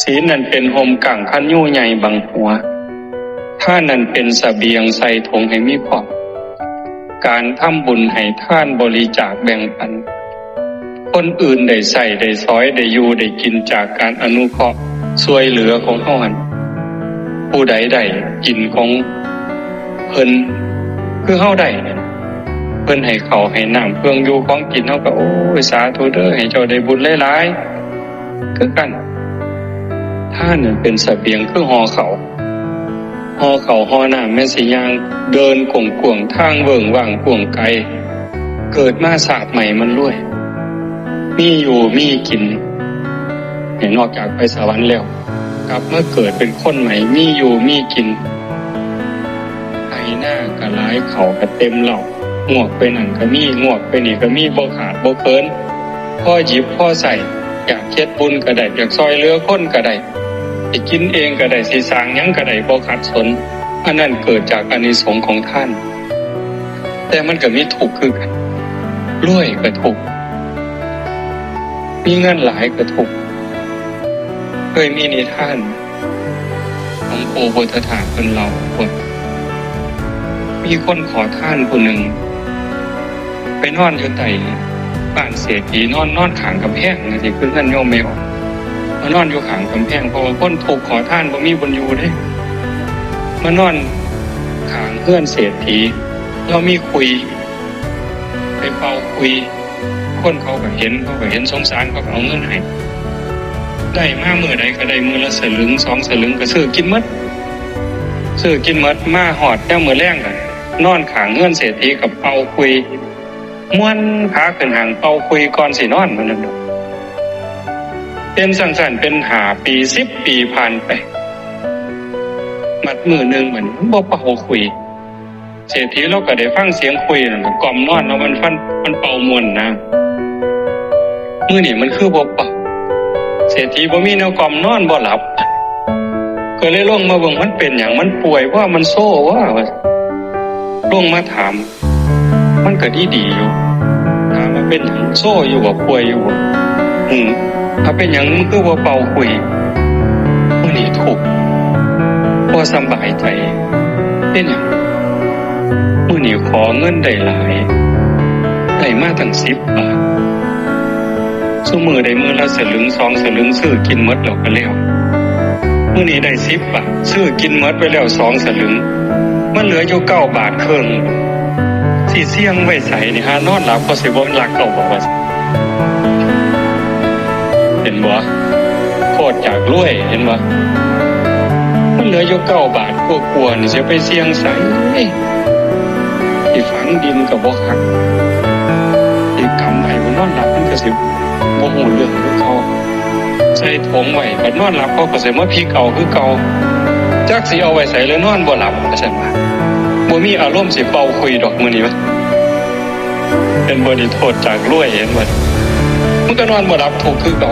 ศีลนั่นเป็นโฮมกังคันยู่ใหญ่บังหัวท่านนั่นเป็นเสบียงใส่ถุงให้มีพร้อมการทำบุญให้ท่านบริจาคแบ่งปันคนอื่นได้ใส่ได้ซอยได้อยู่ได้กินจากการอนุเคราะห์ช่วยเหลือของเฮาหั่นผู้ใดได้กินของเพิ่นคือเฮาได้เพิ่นให้ข้าวให้น้ำเครื่องอยู่ของกินเฮาก็โอ้ยสาธุเด้อให้เจ้าได้บุญหลายๆคือกันท่านนั่นเป็นเสบียงคือห่อข้าวห่อน้ำแม่สิย่างเดินกวงทางเวิ้งว่างกวงไกลเกิดมาศาสตร์ใหม่มันรวยมีอยู่มีกินเห็นนอกจากไปสวรรค์แล้วกลับเมื่อเกิดเป็นคนใหม่มีอยู่มีกินไอ้หน้าก็หลายเขาก็เต็มเหล่างวกไปนั่นก็มีงวกไปนี่ก็มีบ่ขาดบ่เคินพ่อหยิบพ่อใส่อยากเฮ็ดบุญก็ได้อยากซอยเหลือคนก็ได้สิกินเองก็ได้สิสร้างหยังก็ได้บ่ขัดสนอันนั้นเกิดจากอานิสงส์ของท่านแต่มันก็มีทุกข์คือกันรวยก็ทุกข์มีเงินหลายก็ทุกข์เคยมีนิทานของปู่พุทธทาสเพิ่นเล่าว่ามีคนขอทานผู้หนึ่งไปนอนอยู่ใต้บ้านเศรษฐีนอนข้างกำแพงนี่สิคือเงินโยมแมวมานอนอยู่ข้างกำแพงเพราะว่าคนถูกขอทานบ่มีบุญอยู่เด้มานอนข้างเฮือนเศรษฐีเรามีคุยไปเป่าคุยคนเขาก็เห็นสงสารเขาก็เอาเงินให้ได้มามื้อใดก็ได้มื้อละสลึง2สลึงก็ซื้อกินหมดมาฮอดยามมื้อแลงก็นอนข้างเฮือนเศรษฐีกับเป่าคุยม่วนขาขึ้นหางเป่าคุยก่อนสินอนมื้อนั้นเป็นสั้นๆเป็น5 ปี10 ปีผ่านไปมัดมื้อนึงเหมือนบ่เป่าคุยเศรษฐีเราก็ได้ฟังเสียงคุยนั่นก็กล่อมนอนเนาะมันเป่าม่วนนะมื้อนี้มันคือบ่เป่าเศรษฐีบ่มีแนวกล่อมนอนบ่หลับก็เลยลงมาเบิ่งมันเป็นหยังมันป่วยว่ามันโซ่ว่าลงมาถามมันก็ดีอยู่ถามว่าเป็นหยังโซ่อยู่บ่ป่วยอยู่บ่ถ้าเป็นหยังมันคือบ่เป่าคุยมื้อนี้ทุกข์บ่สบายใจเป็นหยังมื้อนี้ขอเงินได้หลายได้มาตั้ง10 บาทซุมื้อได้มื้อละสลึง2สลึงซื้อกินหมดแล้วก็แล้วมื้อนี้ได้10 บาทซื้อกินหมดไปแล้ว2สลึงมันเหลืออยู่9 บาทครึ่งสิเสี่ยงไว้ใส่นี่หานอนหลับก็สิบ่หลักเก่าบ่ว่าเห็นบ่โคตรจากรวยเห็นบ่มันเหลืออยู่9 บาทกลัวๆนี่สิไปเสี่ยงใส่สิฝังดินก็บ่คักสิกำไว้บ่นอนหลับมันก็สิบ่ฮู้เรื่องของเขาใส่ถุงไว้บัดนอนหลับเขาก็สิมาพลิกเอาคือเก่าจักสิเอาไว้ใส่เลยนอนบ่หลับว่าซั่นว่าบ่มีอารมณ์สิเป่าคุยดอกมื้อนี้วะเป็นบ่ได้โทษจากรวยเห็นบ่มันก็นอนบ่หลับทุกข์คือเก่า